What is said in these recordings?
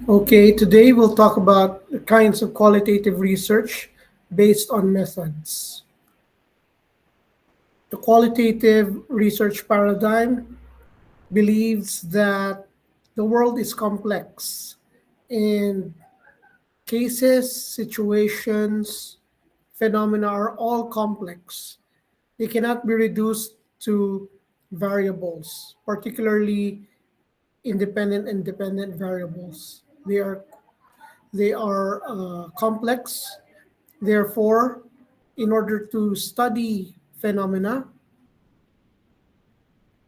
Okay, today we'll talk about the kinds of qualitative research based on methods. The qualitative research paradigm believes that the world is complex and cases, situations, phenomena are all complex. They cannot be reduced to variables, particularly independent and dependent variables. They are complex. Therefore, in order to study phenomena,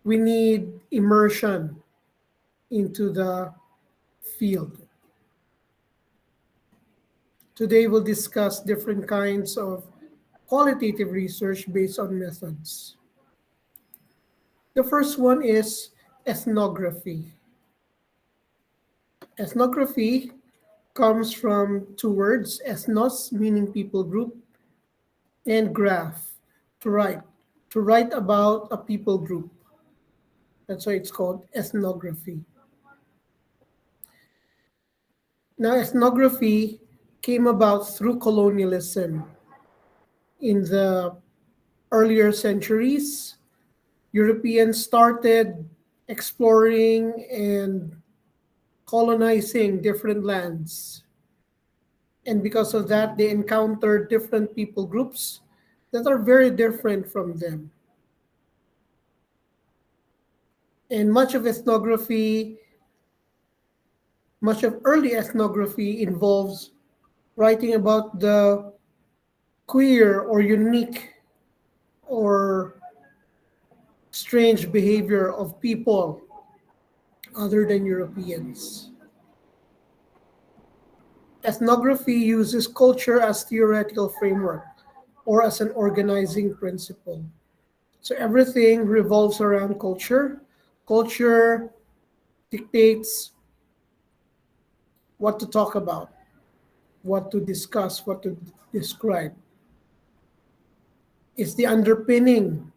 we need immersion into the field. Today, we'll discuss different kinds of qualitative research based on methods. The first one is ethnography. Ethnography comes from two words, ethnos, meaning people group, and graph, to write, to write about a people group. That's why it's called ethnography. Now, ethnography came about through colonialism. In the earlier centuries, Europeans started exploring and colonizing different lands. And because of that, they encountered different people groups that are very different from them. And much of early ethnography involves writing about the queer or unique or strange behavior of people other than Europeans. Ethnography uses culture as theoretical framework or as an organizing principle. So everything revolves around culture. Culture dictates what to talk about, what to discuss, what to describe. It's the underpinning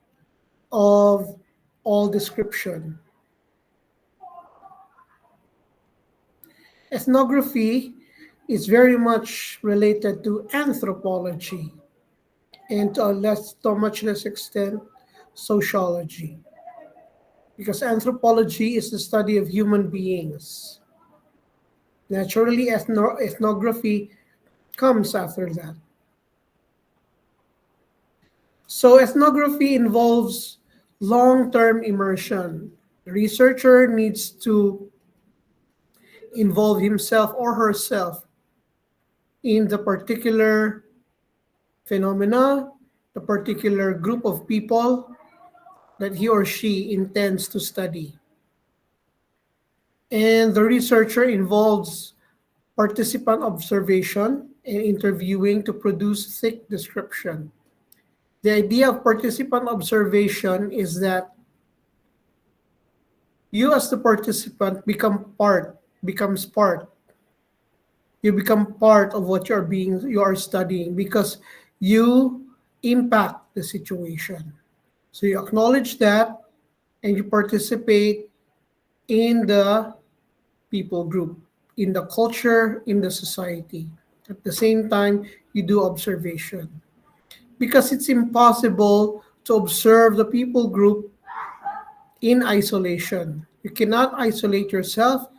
of all description. Ethnography is very much related to anthropology and to a much less extent, sociology. Because anthropology is the study of human beings. Naturally, ethnography comes after that. So, ethnography involves long term immersion. The researcher needs to involve himself or herself in the particular phenomena, the particular group of people that he or she intends to study. And the researcher involves participant observation and interviewing to produce thick description. The idea of participant observation is that you as the participant becomes part. You become part of what you are studying because you impact the situation. So you acknowledge that and you participate in the people group, in the culture, in the society. At the same time, you do observation. Because it's impossible to observe the people group in isolation. You cannot isolate yourself.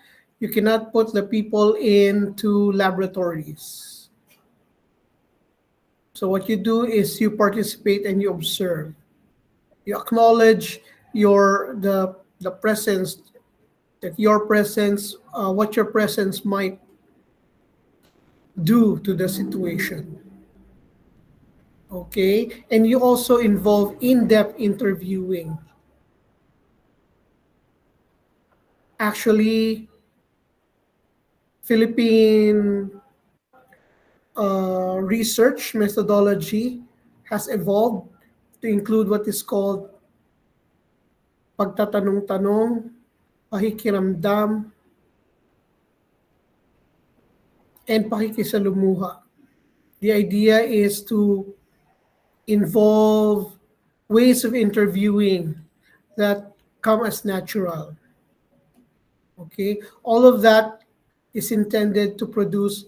You cannot put the people into laboratories. So what you do is you participate and you observe. You acknowledge the presence that your presence, what your presence might do to the situation. Okay, and you also involve in-depth interviewing. Actually, Philippine research methodology has evolved to include what is called pagtatanong-tanong, pakikiramdam, and pakikisalumuha. The idea is to involve ways of interviewing that come as natural. Okay, all of that is intended to produce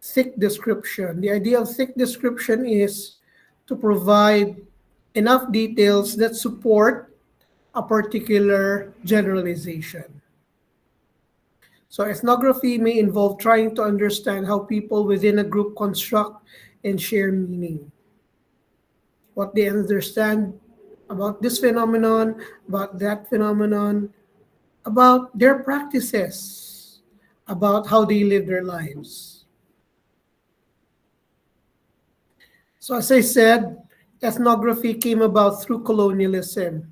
thick description. The idea of thick description is to provide enough details that support a particular generalization. So, ethnography may involve trying to understand how people within a group construct and share meaning, what they understand about this phenomenon, about that phenomenon, about their practices, about how they live their lives. So, as I said, ethnography came about through colonialism.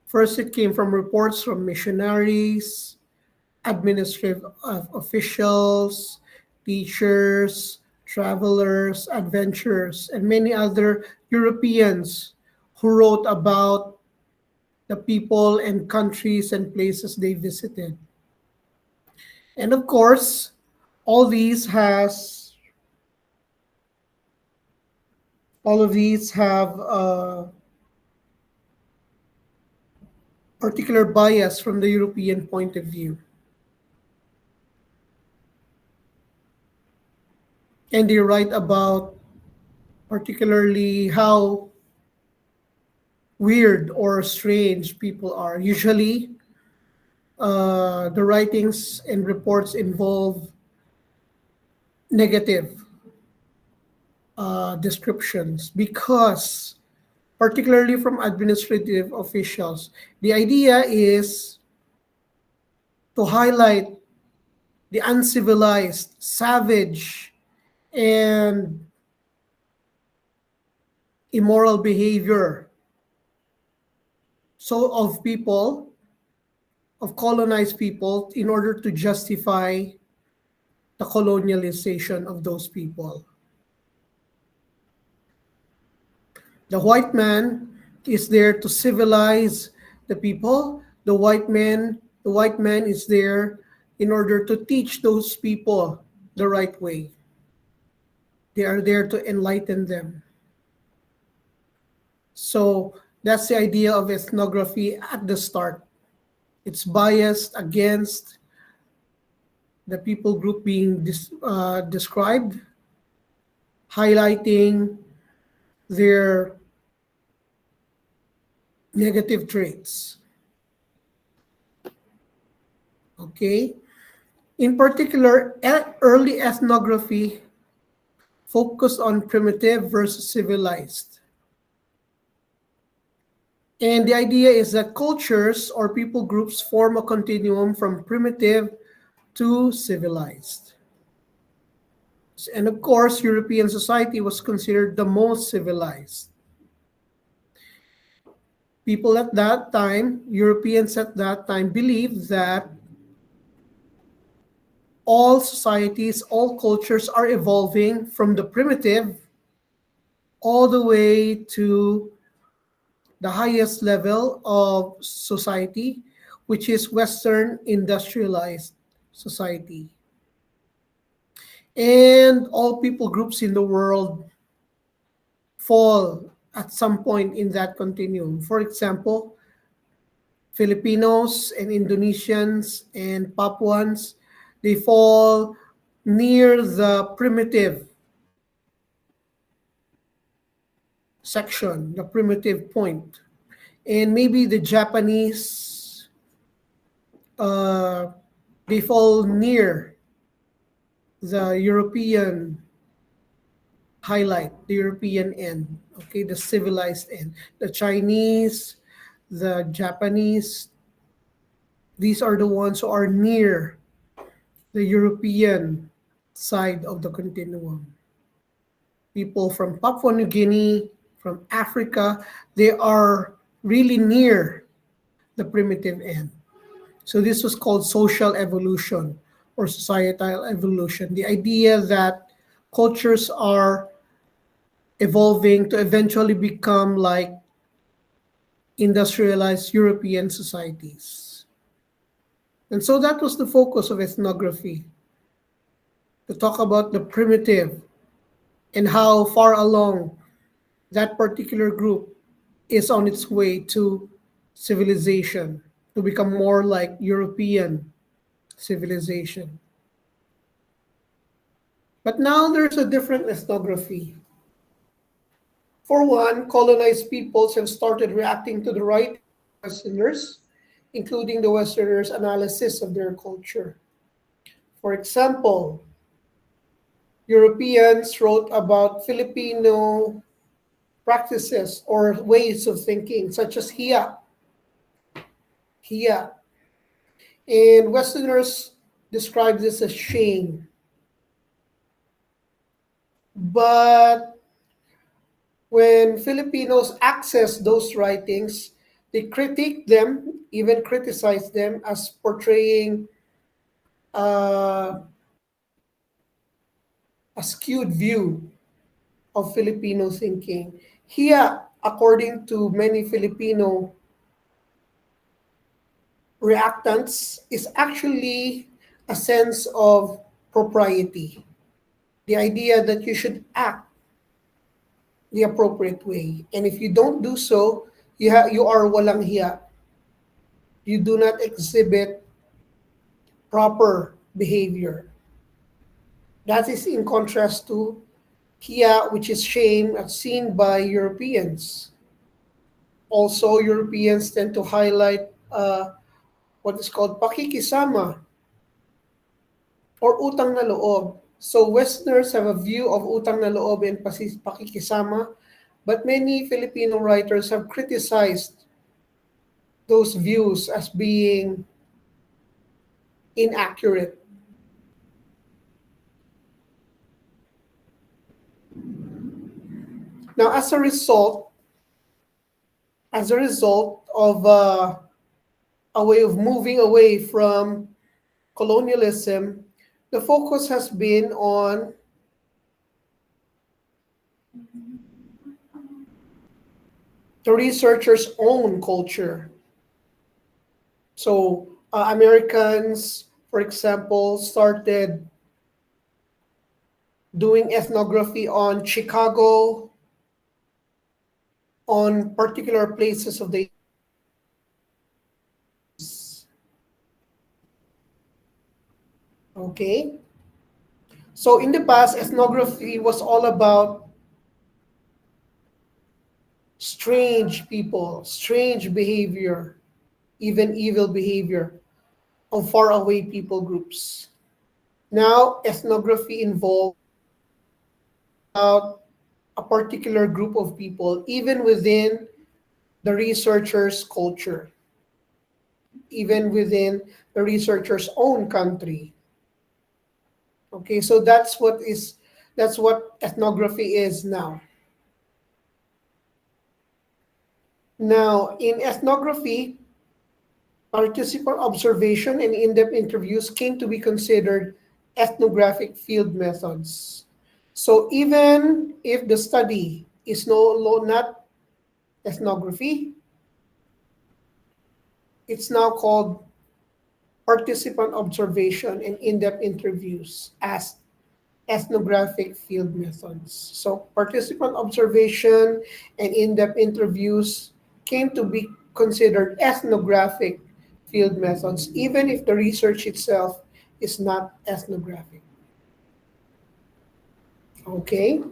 First, it came from reports from missionaries, administrative officials, teachers, travelers, adventurers, and many other Europeans who wrote about the people and countries and places they visited. And of course, all these has all of these have a particular bias from the European point of view. And they write about particularly how weird or strange people are. Usually, the writings and reports involve negative descriptions because, particularly from administrative officials, the idea is to highlight the uncivilized, savage, and immoral behavior so of people, of colonized people, in order to justify the colonialization of those people. The white man is there to civilize the people. The white man is there in order to teach those people the right way. They are there to enlighten them. So that's the idea of ethnography at the start. It's biased against the people group being described, highlighting their negative traits. Okay? In particular, early ethnography focused on primitive versus civilized. And the idea is that cultures or people groups form a continuum from primitive to civilized. And of course, European society was considered the most civilized. People at that time, Europeans at that time, believed that all societies, all cultures are evolving from the primitive all the way to the highest level of society, which is Western industrialized society. And all people groups in the world fall at some point in that continuum. For example, Filipinos and Indonesians and Papuans, they fall near the primitive section, the primitive point. And maybe the Japanese, they fall near the European highlight, the European end, okay, the civilized end. The Chinese, the Japanese, these are the ones who are near the European side of the continuum. People from Papua New Guinea, from Africa, they are really near the primitive end. So this was called social evolution or societal evolution. The idea that cultures are evolving to eventually become like industrialized European societies. And so that was the focus of ethnography, to talk about the primitive and how far along that particular group is on its way to civilization, to become more like European civilization. But now there's a different ethnography. For one, colonized peoples have started reacting to the writings of Westerners, including the Westerners' analysis of their culture. For example, Europeans wrote about Filipino practices or ways of thinking, such as hiya, and Westerners describe this as shame. But when Filipinos access those writings, they critique them, even criticize them as portraying uh, a skewed view of Filipino thinking. Here, according to many Filipino reactants, is actually a sense of propriety. The idea that you should act the appropriate way. And if you don't do so, you are walang hiya. You do not exhibit proper behavior. That is in contrast to hiya, which is shame, as seen by Europeans. Also, Europeans tend to highlight what is called pakikisama or utang na loob. So Westerners have a view of utang na loob and pakikisama, but many Filipino writers have criticized those views as being inaccurate. Now, as a result of a way of moving away from colonialism, the focus has been on the researcher's own culture. So, Americans, for example, started doing ethnography on Chicago, on particular places of the US. Okay? So, in the past, ethnography was all about strange people, strange behavior, even evil behavior of faraway people groups. Now, ethnography involves about a particular group of people, even within the researcher's culture, even within the researcher's own country. Okay, so that's what ethnography is now. Now, in ethnography, participant observation and in-depth interviews came to be considered ethnographic field methods. So even if the study is not ethnography, it's now called participant observation and in-depth interviews as ethnographic field methods. So participant observation and in-depth interviews came to be considered ethnographic field methods, even if the research itself is not ethnographic. Okay?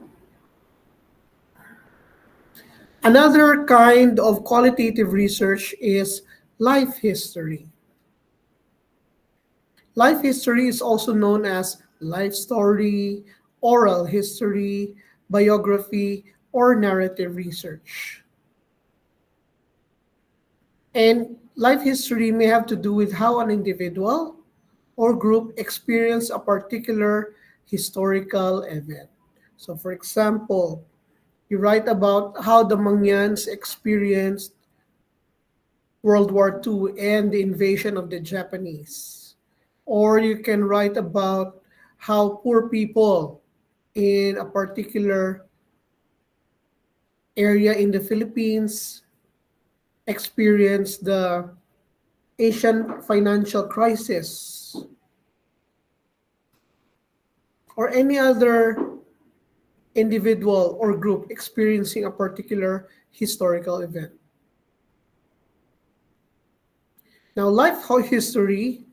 Another kind of qualitative research is life history. Life history is also known as life story, oral history, biography, or narrative research. And life history may have to do with how an individual or group experience a particular historical event. So, for example, you write about how the Mangyans experienced World War II and the invasion of the Japanese. Or you can write about how poor people in a particular area in the Philippines experienced the Asian financial crisis or any other individual or group experiencing a particular historical event. Now, life history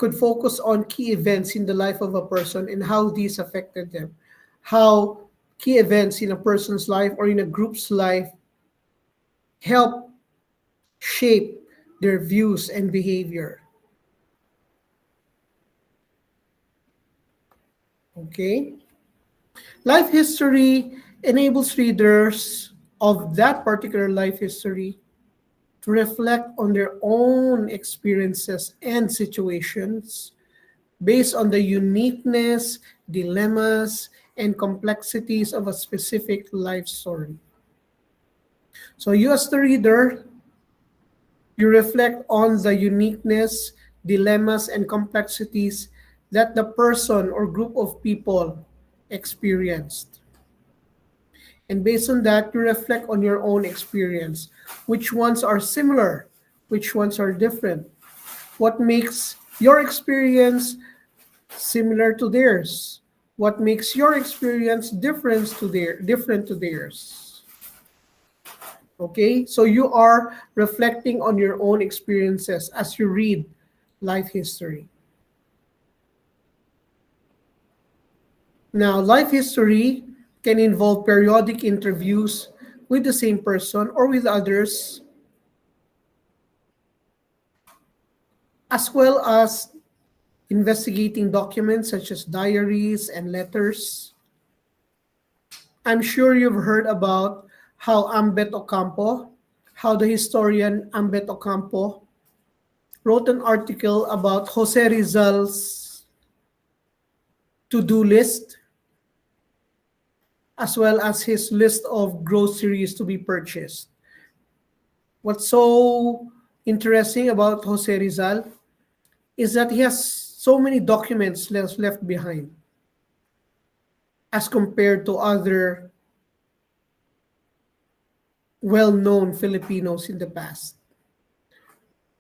could focus on key events in the life of a person and how these affected them, how key events in a person's life or in a group's life help shape their views and behavior. Okay? Life history enables readers of that particular life history to reflect on their own experiences and situations based on the uniqueness, dilemmas, and complexities of a specific life story. So, you as the reader, you reflect on the uniqueness, dilemmas, and complexities that the person or group of people experienced. And based on that, you reflect on your own experience. Which ones are similar? Which ones are different? What makes your experience similar to theirs? What makes your experience different to theirs? Okay, so you are reflecting on your own experiences as you read life history. Now, life history can involve periodic interviews with the same person or with others, as well as investigating documents such as diaries and letters. I'm sure you've heard about how how the historian Ambet Ocampo wrote an article about Jose Rizal's to-do list, as well as his list of groceries to be purchased. What's so interesting about Jose Rizal is that he has so many documents left behind as compared to other well-known Filipinos in the past.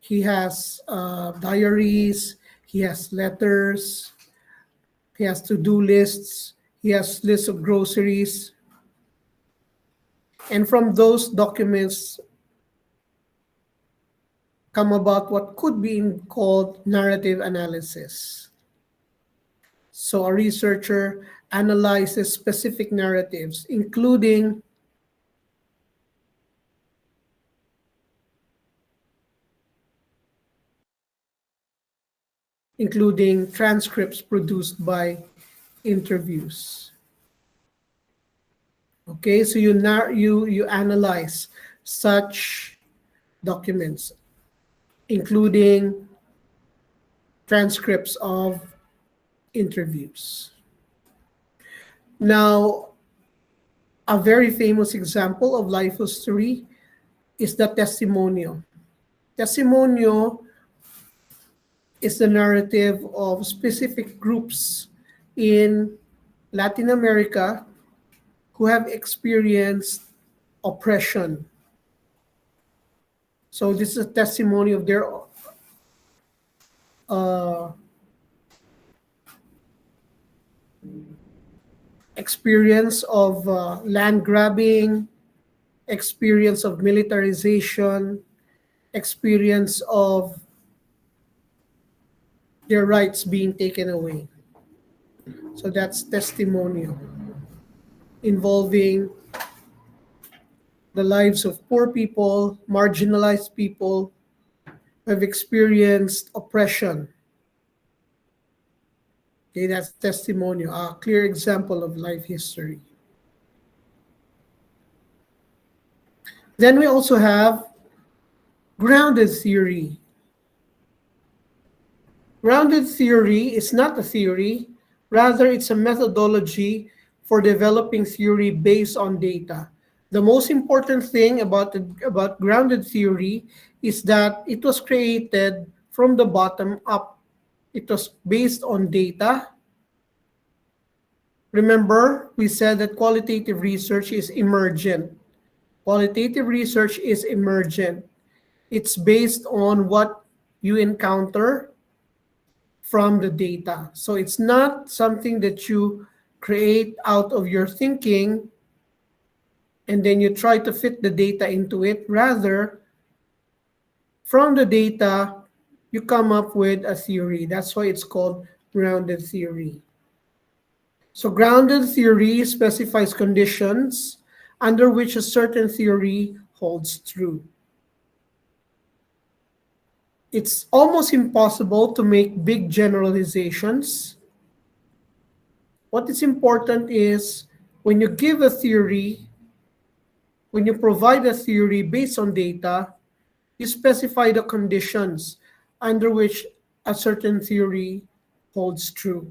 He has diaries, he has letters, he has to-do lists, he has lists of groceries. And from those documents come about what could be called narrative analysis. So a researcher analyzes specific narratives, including transcripts produced by interviews. Okay, so you analyze such documents, including transcripts of interviews. Now, a very famous example of life history is the testimonio. Testimonio is the narrative of specific groups in Latin America who have experienced oppression. So this is a testimony of their experience of land grabbing, experience of militarization, experience of their rights being taken away. So that's testimonial, involving the lives of poor people, marginalized people who have experienced oppression. Okay, that's testimonial, a clear example of life history. Then we also have grounded theory. Grounded theory is not a theory, rather it's a methodology for developing theory based on data. The most important thing about grounded theory is that it was created from the bottom up. It was based on data. Remember, we said that qualitative research is emergent. Qualitative research is emergent. It's based on what you encounter from the data. So it's not something that you create out of your thinking and then you try to fit the data into it. Rather, from the data, you come up with a theory. That's why it's called grounded theory. So grounded theory specifies conditions under which a certain theory holds true. It's almost impossible to make big generalizations. What is important is when you give a theory, when you provide a theory based on data, you specify the conditions under which a certain theory holds true.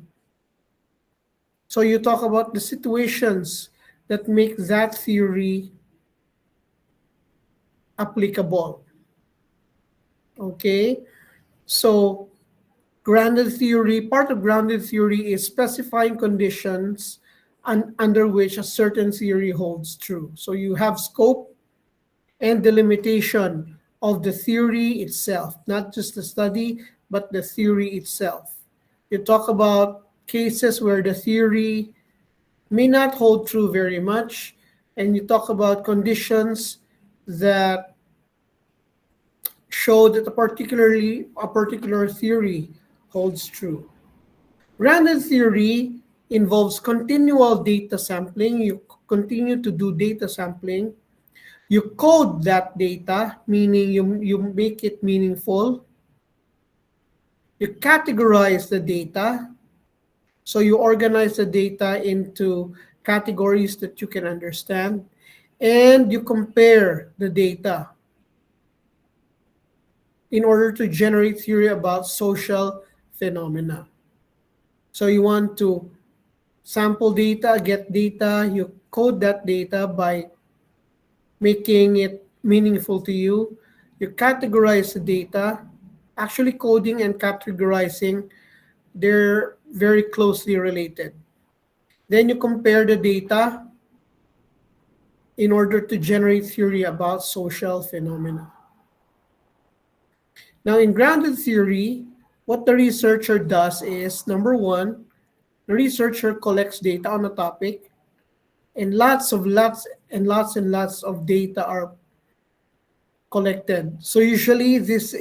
So you talk about the situations that make that theory applicable. Okay? So grounded theory, part of grounded theory is specifying conditions under which a certain theory holds true. So you have scope and the limitation of the theory itself, not just the study, but the theory itself. You talk about cases where the theory may not hold true very much, and you talk about conditions that show that a particular theory holds true. Random theory involves continual data sampling. You continue to do data sampling. You code that data, meaning you make it meaningful. You categorize the data. So you organize the data into categories that you can understand. And you compare the data in order to generate theory about social phenomena. So you want to sample data, get data, you code that data by making it meaningful to you. You categorize the data. Actually, coding and categorizing, they're very closely related. Then you compare the data in order to generate theory about social phenomena. Now, in grounded theory, what the researcher does is number one, the researcher collects data on a topic, and lots of data are collected. So usually this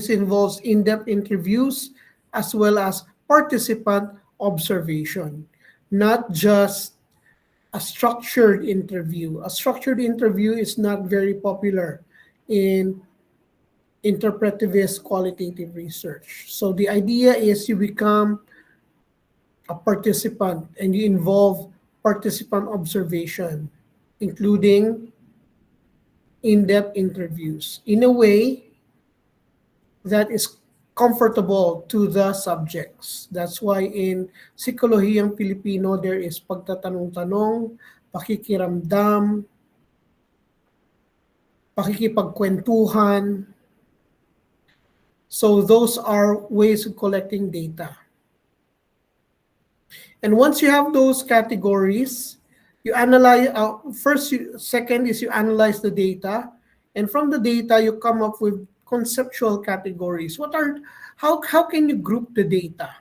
involves in-depth interviews as well as participant observation, not just a structured interview. A structured interview is not very popular in interpretivist qualitative research. So the idea is you become a participant and you involve participant observation, including in-depth interviews in a way that is comfortable to the subjects. That's why in Psikolohiyang Filipino, there is pagtatanong-tanong, pakikiramdam, pakikipagkwentuhan. So those are ways of collecting data. And once you have those categories, you analyze, second is you analyze the data. And from the data, you come up with conceptual categories. How can you group the data?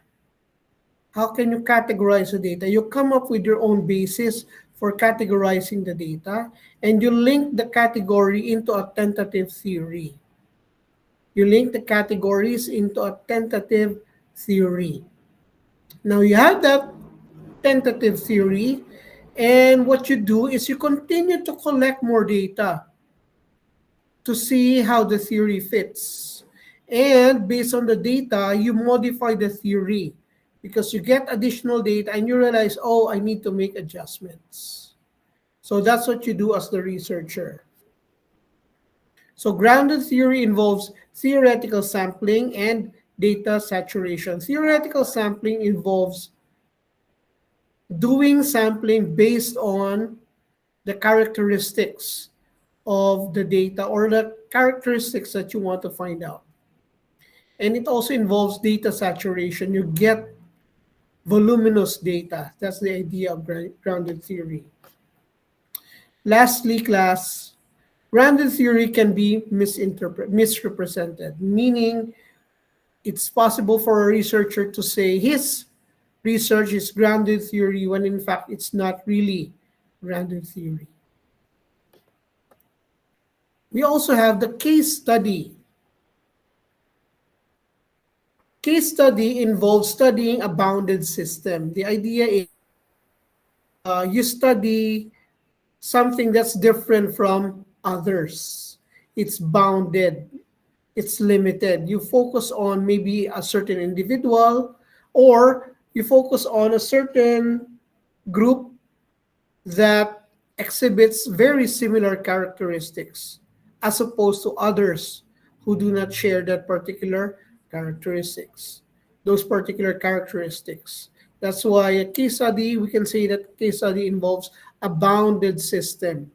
How can you categorize the data? You come up with your own basis for categorizing the data, and you link the category into a tentative theory. You link the categories into a tentative theory. Now you have that tentative theory, and what you do is you continue to collect more data to see how the theory fits. And based on the data, you modify the theory because you get additional data and you realize, oh, I need to make adjustments. So that's what you do as the researcher. So grounded theory involves theoretical sampling and data saturation. Theoretical sampling involves doing sampling based on the characteristics of the data or the characteristics that you want to find out. And it also involves data saturation. You get voluminous data. That's the idea of grounded theory. Lastly, class, grounded theory can be misrepresented, meaning it's possible for a researcher to say his research is grounded theory when in fact it's not really grounded theory. We also have the case study. Case study involves studying a bounded system. The idea is you study something that's different from others. It's bounded, it's limited. You focus on maybe a certain individual, or you focus on a certain group that exhibits very similar characteristics as opposed to others who do not share that particular characteristics, those particular characteristics. That's why a case study, we can say that case study involves a bounded system.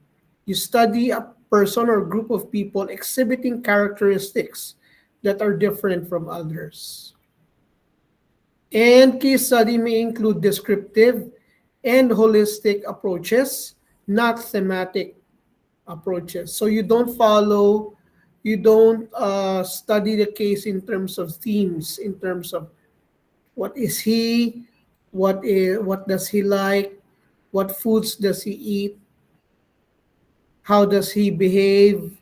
You study a person or group of people exhibiting characteristics that are different from others. And case study may include descriptive and holistic approaches, not thematic approaches. So you don't study the case in terms of themes, in terms of what is he, what does he like, what foods does he eat, how does he behave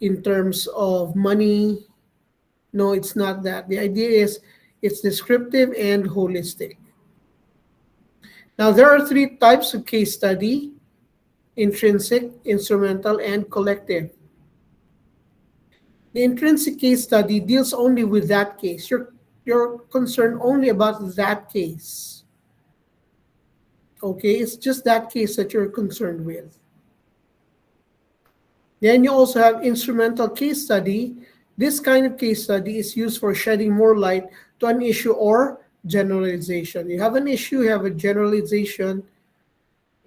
in terms of money. No, it's not that. The idea is it's descriptive and holistic. Now, there are three types of case study: intrinsic, instrumental, and collective. The intrinsic case study deals only with that case. You're concerned only about that case. Okay, it's just that case that you're concerned with. Then you also have instrumental case study. This kind of case study is used for shedding more light to an issue or generalization. You have an issue, you have a generalization,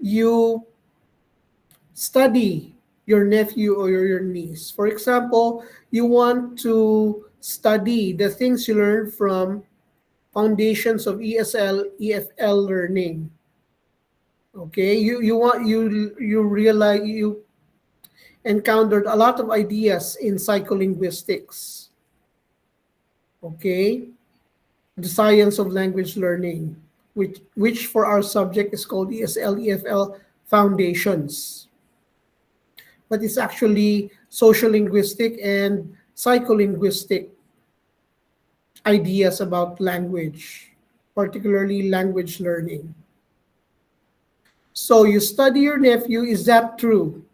you study your nephew or your niece. For example, you want to study the things you learned from foundations of ESL, EFL learning. Okay, you realize you encountered a lot of ideas in psycholinguistics. Okay, the science of language learning, which for our subject is called ESL, EFL foundations. But it's actually social linguistic and psycholinguistic ideas about language, particularly language learning. So you study your nephew, is that true?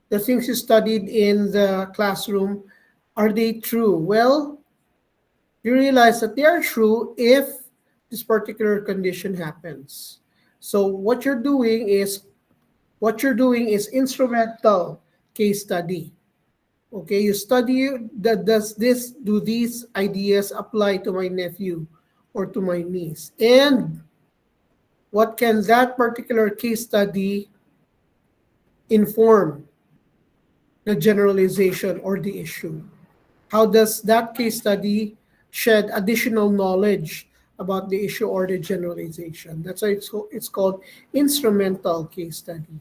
The things you studied in the classroom, are they true? Well, you realize that they are true if this particular condition happens. So what you're doing is instrumental case study. Okay, you study that do these ideas apply to my nephew or to my niece? And what can that particular case study inform the generalization or the issue? How does that case study shed additional knowledge about the issue or the generalization? That's why it's called instrumental case study.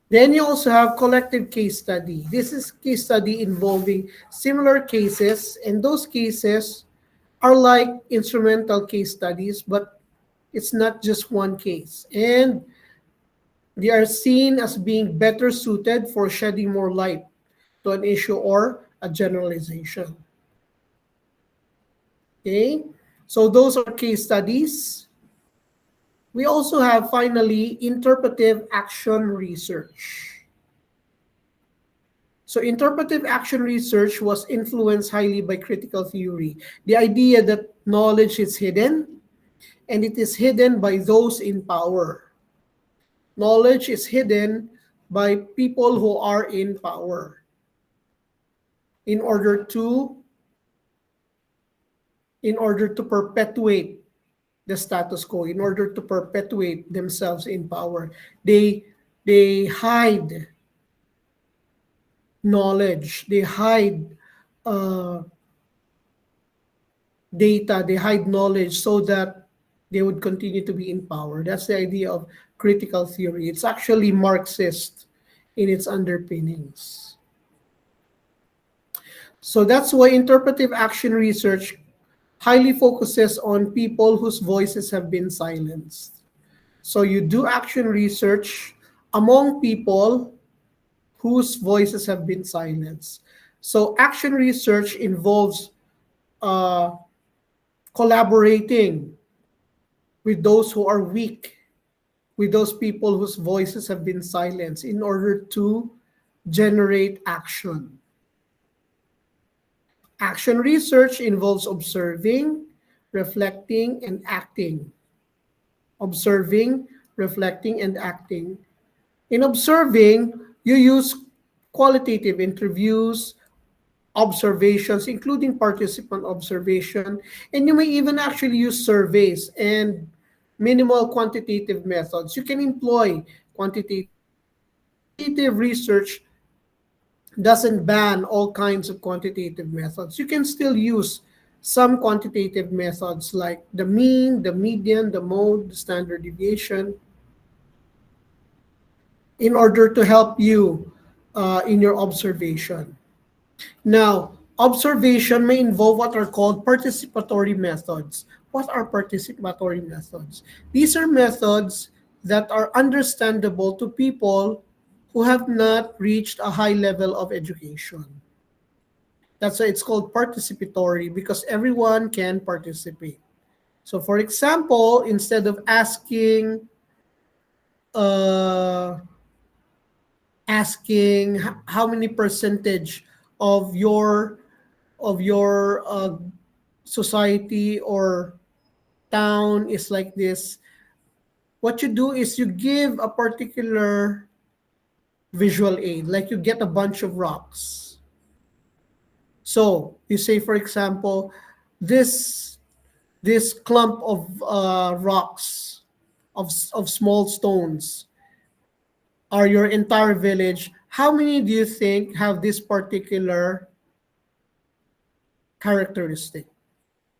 Then you also have collective case study. This is case study involving similar cases, and those cases are like instrumental case studies, but it's not just one case. And they are seen as being better suited for shedding more light to an issue or a generalization. Okay, so those are case studies. We also have finally interpretive action research. So interpretive action research was influenced highly by critical theory. The idea that knowledge is hidden, and it is hidden by those in power. Knowledge is hidden by people who are in power in order to perpetuate the status quo, in order to perpetuate themselves in power. They hide knowledge, they hide uh, data, they hide knowledge so that they would continue to be in power. That's the idea of critical theory. It's actually Marxist in its underpinnings. So that's why interpretive action research highly focuses on people whose voices have been silenced. So you do action research among people whose voices have been silenced. So action research involves uh, collaborating with those who are weak, with those people whose voices have been silenced in order to generate action. Action research involves observing, reflecting, and acting. Observing, reflecting, and acting. In observing, you use qualitative interviews, observations, including participant observation, and you may even actually use surveys and minimal quantitative methods. You can employ quantitative methods. Qualitative research doesn't ban all kinds of quantitative methods. You can still use some quantitative methods like the mean, the median, the mode, the standard deviation in order to help you in your observation. Now, observation may involve what are called participatory methods. What are participatory methods? These are methods that are understandable to people who have not reached a high level of education. That's why it's called participatory because everyone can participate. So, for example, instead of uh, asking how many percentage of your society or town is like this, what you do is you give a particular visual aid, like you get a bunch of rocks. So you say, for example, this this clump of rocks of small stones are your entire village. How many do you think have this particular characteristic?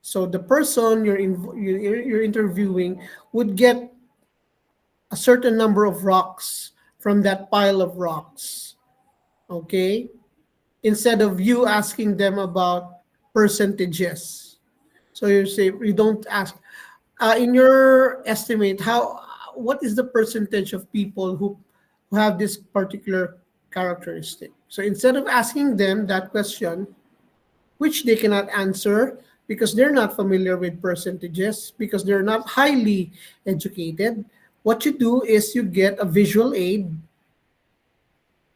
So the person you're interviewing would get a certain number of rocks from that pile of rocks. Okay? Instead of you asking them about percentages. So you say you don't ask in your estimate how what is the percentage of people who have this particular characteristic. So instead of asking them that question, which they cannot answer because they're not familiar with percentages, because they're not highly educated. What you do is you get a visual aid,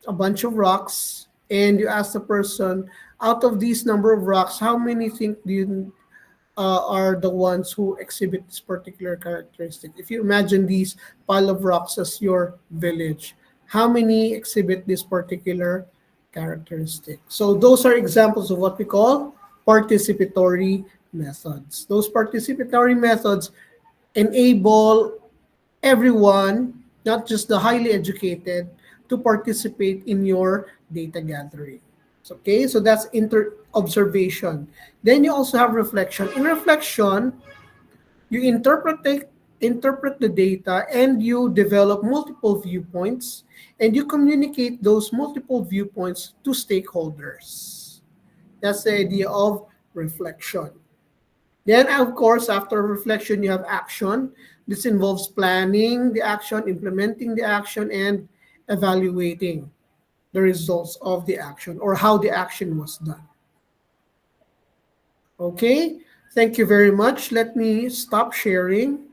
a bunch of rocks, and you ask the person, out of these number of rocks, how many think do you are the ones who exhibit this particular characteristic? If you imagine these pile of rocks as your village, how many exhibit this particular characteristic? So those are examples of what we call participatory methods. Those participatory methods enable everyone, not just the highly educated, to participate in your data gathering. Okay, so that's observation. Then you also have reflection. In reflection, you interpret the data and you develop multiple viewpoints and you communicate those multiple viewpoints to stakeholders. That's the idea of reflection. Then, of course, after reflection, you have action. This involves planning the action, implementing the action, and evaluating the results of the action or how the action was done. Okay, thank you very much. Let me stop sharing.